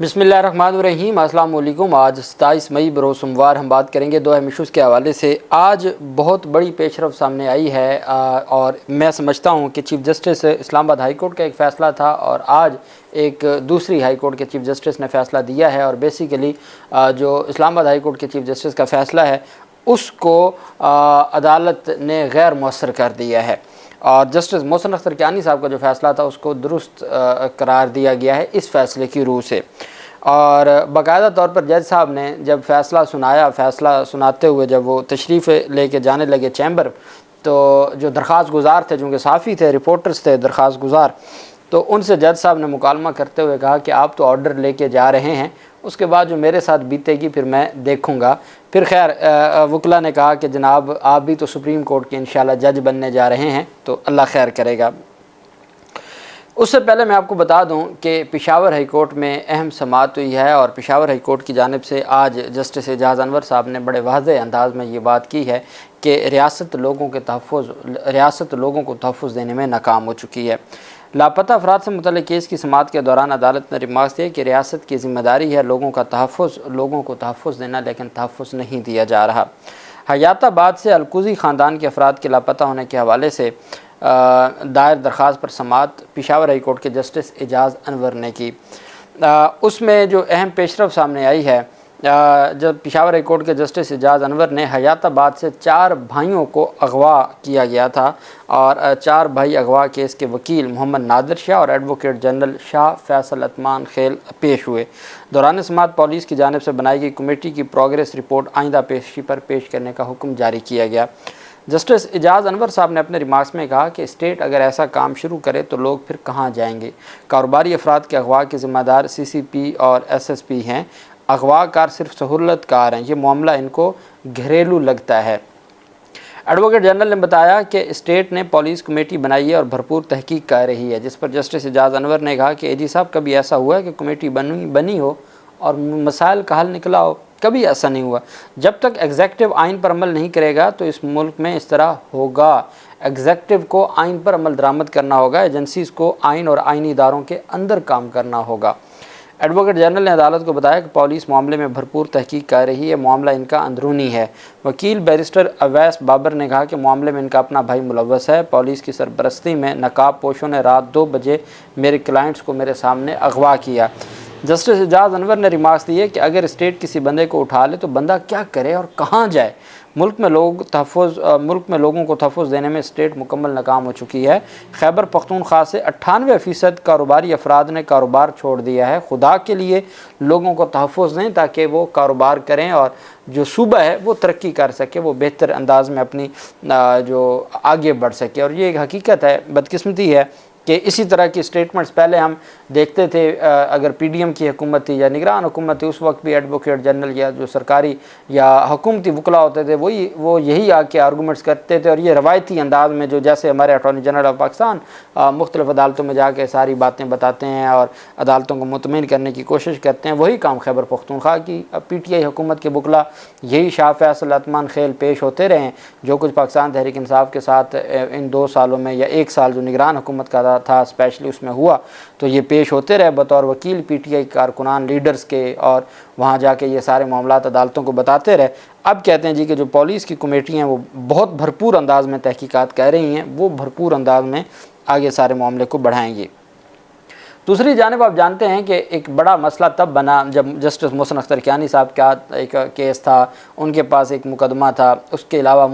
बिस्मिल्लाहिर्रहमानिर्रहीम। अस्सलाम वालेकुम। आज 27 मई बरोज़ सोमवार हम बात करेंगे दो अहम इशूज़ के हवाले से। आज बहुत बड़ी पेशरफ सामने आई है और मैं समझता हूँ कि chief justice Islamabad high court का एक फ़ैसला था और आज एक दूसरी हाई कोर्ट के चीफ़ जस्टिस ने फ़ैसला दिया है और बेसिकली जो इस्लामाबाद हाई कोर्ट के चीफ़ जस्टिस का फ़ैसला है उसको अदालत ने गैर मौसर कर दिया है और जस्टिस मोहसिन अख्तर कियानी साहब का जो फ़ैसला था उसको दुरुस्त करार दिया गया है इस फ़ैसले की रूह से। और बाकायदा तौर पर जज साहब ने जब फ़ैसला सुनाया, फ़ैसला सुनाते हुए जब वो तशरीफ़ लेके जाने लगे चैम्बर, तो जो दरख्वास्त गुज़ार थे, चूँकि सहाफ़ी थे, रिपोर्टर्स थे दरख्वास्त गुज़ार, तो उनसे जज साहब ने मुकालमा करते हुए कहा कि आप तो ऑर्डर लेके जा रहे हैं, उसके बाद जो मेरे साथ बीतेगी फिर मैं देखूंगा। फिर खैर वकला ने कहा कि जनाब आप भी तो सुप्रीम कोर्ट के इंशाल्लाह जज बनने जा रहे हैं, तो अल्लाह खैर करेगा। उससे पहले मैं आपको बता दूं कि पेशावर हाई कोर्ट में अहम समाअत हुई है और पेशावर हाई कोर्ट की जानिब से आज जस्टिस एजाज़ अनवर साहब ने बड़े वाज़ेह अंदाज में ये बात की है कि रियासत लोगों को तहफ़्फ़ुज़ देने में नाकाम हो चुकी है। लापता अफराद से मुतल्लिक़ केस की समाअत के दौरान अदालत ने रिमार्क्स दिए कि रियासत की ज़िम्मेदारी है लोगों को तहफ़्फ़ुज़ देना, लेकिन तहफ़्फ़ुज़ नहीं दिया जा रहा। हयाताबाद से अलकुज़ी ख़ानदान के अफराद के लापता होने के हवाले से दायर दरख्वास्त पर समाअत पेशावर हाई कोर्ट के जस्टिस एजाज़ अनवर ने की। उसमें जो अहम पेशरफ सामने आई है, जब पेशावर हाई कोर्ट के जस्टिस एजाज़ अनवर ने हयाताबाद से 4 भाइयों को अगवा किया गया था और 4 भाई अगवा केस के वकील मोहम्मद नादिर शाह और एडवोकेट जनरल शाह फैसल अतमान खेल पेश हुए। दौरान समाअत पुलिस की जानिब से बनाई गई कमेटी की प्रोग्रेस रिपोर्ट आइंदा पेशी पर पेश करने का हुक्म जारी किया गया। जस्टिस एजाज़ अनवर साहब ने अपने रिमार्क्स में कहा कि स्टेट अगर ऐसा काम शुरू करे तो लोग फिर कहाँ जाएंगे। कारोबारी अफराद के अगवा के ज़िम्मेदार CCP और SSP हैं। अगवाकार सिर्फ सहूलतकार हैं, ये मामला इनको घरेलू लगता है। एडवोकेट जनरल ने बताया कि स्टेट ने पुलिस कमेटी बनाई है और भरपूर तहकीक कर रही है, जिस पर जस्टिस एजाज़ अनवर ने कहा कि AG साहब कभी ऐसा हुआ है कि कमेटी बनी हो और मसाइल का हल निकला हो? कभी ऐसा नहीं हुआ। जब तक एग्जेक्टिव आइन पर अमल नहीं करेगा तो इस मुल्क में इस तरह होगा। एग्जेक्टिव को आइन पर अमल दरामद करना होगा, एजेंसीज़ को आइन और आइनी इदारों के अंदर काम करना होगा। एडवोकेट जनरल ने अदालत को बताया कि पुलिस मामले में भरपूर तहकीक कर रही है, मामला इनका अंदरूनी है। वकील बैरिस्टर अवैस बाबर ने कहा कि मामले में इनका अपना भाई मुलव्वस है। पुलिस की सरपरस्ती में नकाब पोशों ने रात 2 बजे मेरे क्लाइंट्स को मेरे सामने अगवा किया। जस्टिस एजाज़ अनवर ने रिमार्क्स दिए कि अगर स्टेट किसी बंदे को उठा ले तो बंदा क्या करे और कहाँ जाए। मुल्क में लोगों को तहफ़्फ़ुज़ देने में स्टेट मुकम्मल नाकाम हो चुकी है। खैबर पख्तूनख्वा से 98% कारोबारी अफराद ने कारोबार छोड़ दिया है। खुदा के लिए लोगों को तहफ़्फ़ुज़ दें ताकि वो कारोबार करें और जो सूबा है वो तरक्की कर सके, वो बेहतर अंदाज में अपनी जो आगे बढ़ सके। और ये एक हकीकत है, बदकिस्मती है कि इसी तरह की स्टेटमेंट्स पहले हम देखते थे। अगर PDM की हुकूमत थी या निगरान हुकूमत थी, उस वक्त भी एडवोकेट जनरल या जो सरकारी या हुकूमती वकला होते थे वो यही आके आर्गूमेंट्स करते थे और ये रवायती अंदाज में, जो जैसे हमारे अटॉर्नी जनरल ऑफ पाकिस्तान मुख्तलिफ अदालतों में जाके सारी बातें बताते हैं और अदालतों को मुतमईन करने की कोशिश करते हैं, वही काम खैबर पख्तूनख्वा की PTI हुकूमत के वकला यही शाह फैसल अतमान खेल पेश होते रहे। जो कुछ पाकिस्तान तहरीक इंसाफ के साथ इन 2 सालों में या 1 साल जो निगरान हुकूमत का था स्पेशली उसमें हुआ, तो ये पेश होते रहे बतौर वकील PTI कारकुनान लीडर्स के, और वहाँ जाके ये सारे मामलात अदालतों को बताते रहे। अब कहते हैं जी कि जो पुलिस की कमेटी हैं वो बहुत भरपूर अंदाज में तहकीकात कर रही हैं, वो भरपूर अंदाज में आगे सारे मामले को बढ़ाएंगी। दूसरी जानिब आप जानते हैं कि एक बड़ा मसला तब बना जब जस्टिस मोहसिन अख्तर कियानी साहब का एक केस था, उनके पास एक मुकदमा था। उसके अलावा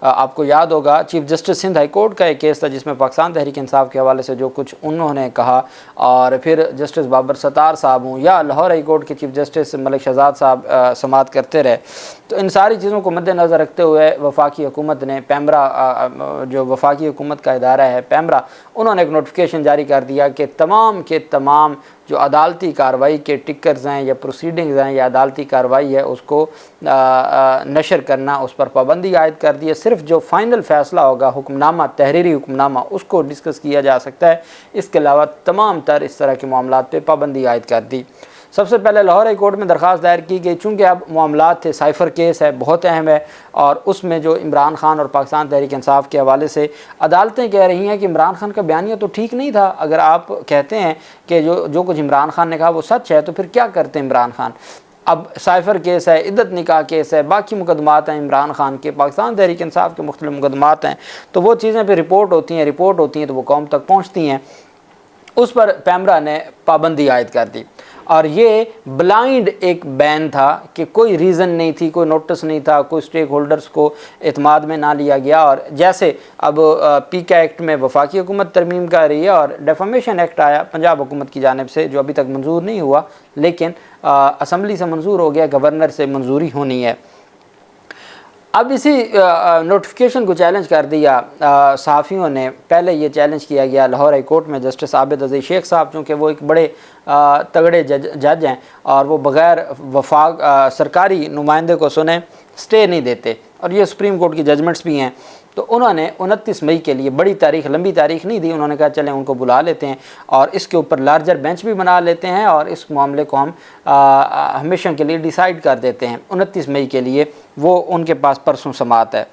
आपको याद होगा chief justice Sindh high court का एक केस था जिसमें पाकिस्तान तहरीक इंसाफ के हवाले से जो कुछ उन्होंने कहा, और फिर जस्टिस बाबर सत्तार साहब हों या लाहौर हाई कोर्ट के चीफ़ जस्टिस मलिक शहजाद साहब समाअत करते रहे। तो इन सारी चीज़ों को मद्देनज़र रखते हुए वफाकी हुकूमत ने जो वफाकी हुकूमत का इदारा है पैमरा, उन्होंने एक नोटिफिकेशन जारी कर दिया कि तमाम जो अदालती कार्रवाई के टिकर्स हैं या प्रोसीडिंग्स हैं या अदालती कार्रवाई है उसको नशर करना, उस पर पाबंदी आयद कर दी है। सिर्फ जो फ़ाइनल फ़ैसला होगा हुक्मनामा, तहरीरी हुक्मनामा, उसको डिस्कस किया जा सकता है। इसके अलावा तमाम तर इस तरह के मामलात पे पाबंदी आयद कर दी। سب سے پہلے لاہور ہائی کورٹ میں درخواست دائر کی گئی، چونکہ اب معاملات تھے، سائفر کیس ہے، بہت اہم ہے، اور اس میں جو عمران خان اور پاکستان تحریک انصاف کے حوالے سے عدالتیں کہہ رہی ہیں کہ عمران خان کا بیانیہ تو ٹھیک نہیں تھا۔ اگر آپ کہتے ہیں کہ جو کچھ عمران خان نے کہا وہ سچ ہے تو پھر کیا کرتے ہیں عمران خان؟ اب سائفر کیس ہے، عدت نکاح کیس ہے، باقی مقدمات ہیں عمران خان کے، پاکستان تحریک انصاف کے مختلف مقدمات ہیں، تو وہ چیزیں پھر رپورٹ ہوتی ہیں تو وہ قوم تک پہنچتی ہیں۔ اس پر پیمرا نے پابندی عائد کر دی، اور یہ بلائنڈ ایک بین تھا کہ کوئی ریزن نہیں تھی، کوئی نوٹس نہیں تھا، کوئی سٹیک ہولڈرز کو اعتماد میں نہ لیا گیا۔ اور جیسے اب پیکا ایکٹ میں وفاقی حکومت ترمیم کر رہی ہے، اور ڈیفامیشن ایکٹ آیا پنجاب حکومت کی جانب سے جو ابھی تک منظور نہیں ہوا، لیکن اسمبلی سے منظور ہو گیا، گورنر سے منظوری ہونی ہے۔ اب اسی نوٹیفیکیشن کو چیلنج کر دیا صحافیوں نے۔ پہلے یہ چیلنج کیا گیا لاہور ہائی کورٹ میں، جسٹس عابد عزیز شیخ صاحب، چونکہ وہ ایک بڑے تگڑے جج ہیں اور وہ بغیر وفاق سرکاری نمائندے کو سنے سٹے نہیں دیتے، اور یہ سپریم کورٹ کی ججمنٹس بھی ہیں۔ تو انہوں نے 29 مئی کے لیے بڑی تاریخ، لمبی تاریخ نہیں دی، انہوں نے کہا چلیں ان کو بلا لیتے ہیں اور اس کے اوپر لارجر بینچ بھی بنا لیتے ہیں، اور اس معاملے کو ہم ہمیشہ کے لیے ڈیسائیڈ کر دیتے ہیں۔ 29 مئی کے لیے وہ ان کے پاس پرسوں سماعت ہے۔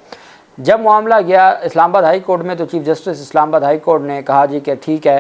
جب معاملہ گیا اسلام آباد ہائی کورٹ میں تو چیف جسٹس اسلام آباد ہائی کورٹ نے کہا جی کہ ٹھیک ہے،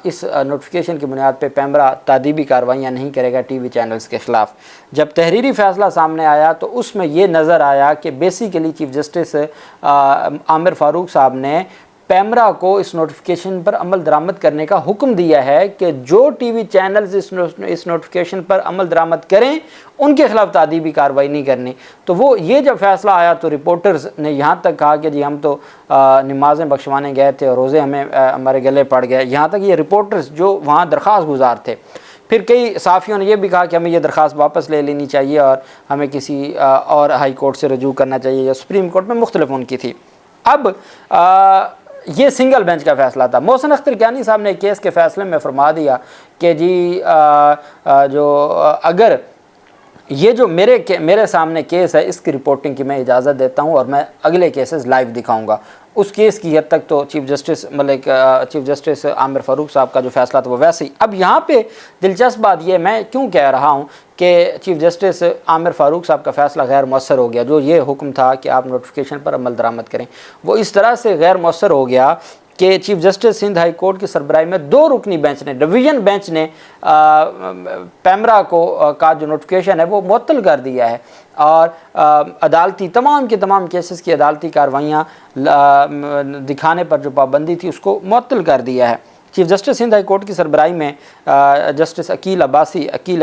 اس نوٹیفیکیشن کی بنیاد پہ پیمرا تعدیبی کارروائیاں نہیں کرے گا ٹی وی چینلز کے خلاف۔ جب تحریری فیصلہ سامنے آیا تو اس میں یہ نظر آیا کہ بیسیکلی چیف جسٹس عامر فاروق صاحب نے پیمرا کو اس نوٹیفیکیشن پر عمل درآمد کرنے کا حکم دیا ہے کہ جو ٹی وی چینلز اس نوٹیفیکیشن پر عمل درآمد کریں ان کے خلاف تعدیبی کارروائی نہیں کرنی۔ تو وہ یہ جب فیصلہ آیا تو رپورٹرز نے یہاں تک کہا کہ جی ہم تو نمازیں بخشوانے گئے تھے اور روزے ہمارے گلے پڑ گئے، یہاں تک یہ رپورٹرز جو وہاں درخواست گزار تھے۔ پھر کئی صحافیوں نے یہ بھی کہا کہ ہمیں یہ درخواست واپس لے لینی چاہیے اور ہمیں کسی اور ہائی کورٹ سے رجوع کرنا چاہیے، یا سپریم کورٹ میں مختلف ان کی تھی۔ اب یہ سنگل بینچ کا فیصلہ تھا۔ محسن اختر کیانی صاحب نے کیس کے فیصلے میں فرما دیا کہ جی جو اگر یہ جو میرے سامنے کیس ہے اس کی رپورٹنگ کی میں اجازت دیتا ہوں اور میں اگلے کیسز لائیو دکھاؤں گا۔ اس کیس کی حد تک تو چیف جسٹس عامر فاروق صاحب کا جو فیصلہ تھا وہ ویسے ہی۔ اب یہاں پہ دلچسپ بات یہ میں کیوں کہہ رہا ہوں کہ چیف جسٹس عامر فاروق صاحب کا فیصلہ غیر مؤثر ہو گیا، جو یہ حکم تھا کہ آپ نوٹیفیکیشن پر عمل درآمد کریں، وہ اس طرح سے غیر مؤثر ہو گیا کہ chief justice Sindh high court کی سربراہی میں 2 رکنی بینچ نے، ڈویژن بینچ نے پیمرا کا جو نوٹیفیکیشن ہے وہ معطل کر دیا ہے، اور عدالتی تمام کے تمام کیسز کی عدالتی کارروائیاں دکھانے پر جو پابندی تھی اس کو معطل کر دیا ہے۔ Chief justice Sindh high court کی سربراہی میں جسٹس عقیل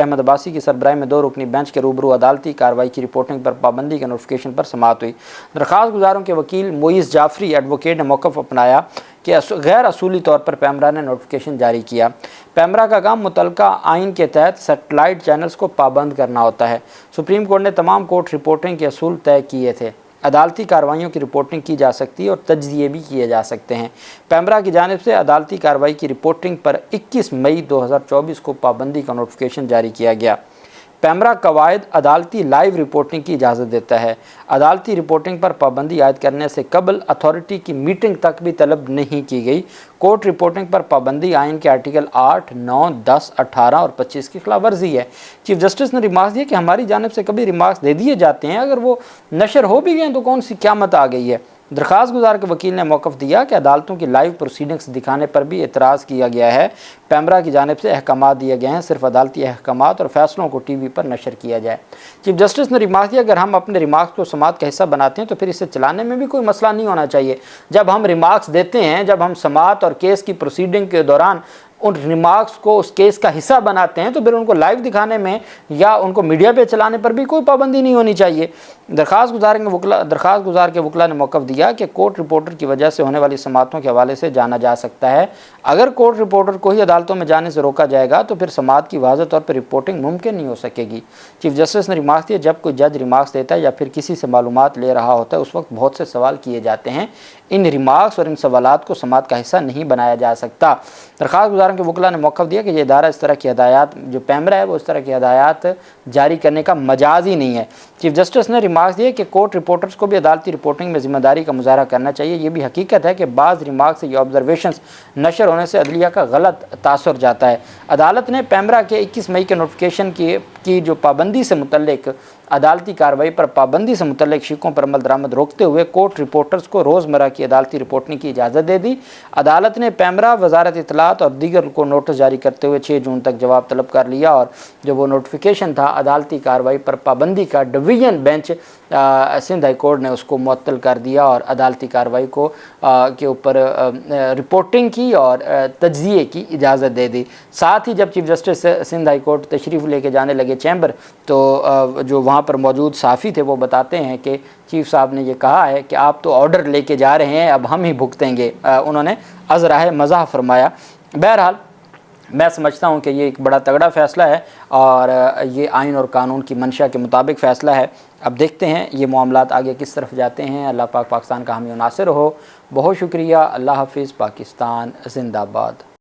احمد عباسی کی سربراہی میں 2 رکنی بینچ کے روبرو عدالتی کارروائی کی رپورٹنگ پر پابندی کے نوٹیفیکیشن پر سماعت ہوئی۔ درخواست گزاروں کے وکیل معیز جعفری ایڈوکیٹ نے موقف اپنایا کہ غیر اصولی طور پر پیمرا نے نوٹیفیکیشن جاری کیا۔ پیمرا کا کام متعلقہ آئین کے تحت سیٹلائٹ چینلز کو پابند کرنا ہوتا ہے۔ سپریم کورٹ نے تمام کورٹ رپورٹنگ کے اصول طے کیے تھے۔ عدالتی کارروائیوں کی رپورٹنگ کی جا سکتی ہے اور تجزیے بھی کیے جا سکتے ہیں۔ پیمرا کی جانب سے عدالتی کارروائی کی رپورٹنگ پر 21 مئی 2024 کو پابندی کا نوٹیفیکیشن جاری کیا گیا۔ پیمرا قواعد عدالتی لائیو رپورٹنگ کی اجازت دیتا ہے۔ عدالتی رپورٹنگ پر پابندی عائد کرنے سے قبل اتھارٹی کی میٹنگ تک بھی طلب نہیں کی گئی۔ کورٹ رپورٹنگ پر پابندی آئین کے آرٹیکل 8، 9، 10، 18 اور 25 کی خلاف ورزی ہے۔ چیف جسٹس نے ریمارکس دیا کہ ہماری جانب سے کبھی ریمارکس دے دیے جاتے ہیں، اگر وہ نشر ہو بھی گئے تو کون سی قیامت آ گئی ہے۔ درخواست گزار کے وکیل نے موقف دیا کہ عدالتوں کی لائیو پروسیڈنگز دکھانے پر بھی اعتراض کیا گیا ہے۔ پیمرا کی جانب سے احکامات دیے گئے ہیں، صرف عدالتی احکامات اور فیصلوں کو ٹی وی پر نشر کیا جائے۔ چیف جسٹس نے ریمارک دیا اگر ہم اپنے ریمارکس کو سماعت کا حصہ بناتے ہیں تو پھر اسے چلانے میں بھی کوئی مسئلہ نہیں ہونا چاہیے۔ جب ہم ریمارکس دیتے ہیں، جب ہم سماعت اور کیس کی پروسیڈنگ کے دوران ان ریمارکس کو اس کیس کا حصہ بناتے ہیں تو پھر ان کو لائیو دکھانے میں یا ان کو میڈیا پہ چلانے پر بھی کوئی پابندی نہیں ہونی چاہیے۔ درخواست گزار کے وکلا نے موقف دیا کہ کورٹ رپورٹر کی وجہ سے ہونے والی سماعتوں کے حوالے سے جانا جا سکتا ہے۔ اگر کورٹ رپورٹر کو ہی عدالتوں میں جانے سے روکا جائے گا تو پھر سماعت کی واضح طور پر رپورٹنگ ممکن نہیں ہو سکے گی۔ چیف جسٹس نے ریمارکس دیا جب کوئی جج ریمارکس دیتا ہے یا پھر کسی سے معلومات لے رہا ہوتا ہے اس وقت بہت سے سوال کیے جاتے ہیں، इन रिमार्क्स और इन सवालात को समाअत का हिस्सा नहीं बनाया जा सकता। दरख्वास्त गुजारों के वकला ने मौक़िफ़ दिया कि ये इदारा इस तरह की हदायत, जो पैमरा है वो इस तरह की हदायत जारी करने का मजाज ही नहीं है। चीफ जस्टिस ने रिमार्क्स दिए कि कोर्ट रिपोर्टर्स को भी अदालती रिपोर्टिंग में ज़िम्मेदारी का मुजाहरा करना चाहिए। ये भी हकीकत है कि बाज़ रिमार्क्स या ऑब्जर्वेशंस नशर होने से अदलिया का गलत तासुर जाता है। अदालत ने पैमरा के 21 मई के नोटिफिकेशन की जो पाबंदी से मुतल्लिक अदालती कार्रवाई पर पाबंदी से मुतल्लिक शिकों पर अमल दरामद रोकते हुए कोर्ट रिपोर्टर्स को रोज़मर्रा की अदालती रिपोर्टिंग की इजाज़त दे दी। अदालत ने पैमरा, वजारत इत्तलात और दीगर को नोटिस जारी करते हुए 6 जून तक जवाब तलब कर लिया और जो वो नोटिफिकेशन था अदालती कार्रवाई पर पाबंदी का, division bench Sindh high court ने उसको मुअत्तल कर दिया और अदालती कार्रवाई को के ऊपर रिपोर्टिंग की और तज्ज़िये की इजाज़त दे दी। साथ ही जब chief justice Sindh high court तशरीफ़ लेके जाने लगे चैम्बर, तो जो वहाँ पर मौजूद साफ़ी थे वो बताते हैं कि चीफ साहब ने ये कहा है कि आप तो ऑर्डर लेके जा रहे हैं, अब हम ही भुगतेंगे। उन्होंने अज़राह मज़ाह फरमाया। बहरहाल मैं समझता हूँ कि ये एक बड़ा तगड़ा फ़ैसला है और ये आइन और कानून की मंशा के मुताबिक फ़ैसला है। अब देखते हैं ये मामलात आगे किस तरफ जाते हैं। अल्लाह पाक पाकिस्तान का हामी नासिर हो। बहुत शुक्रिया। अल्लाह हाफ़िज़। पाकिस्तान ज़िंदाबाद।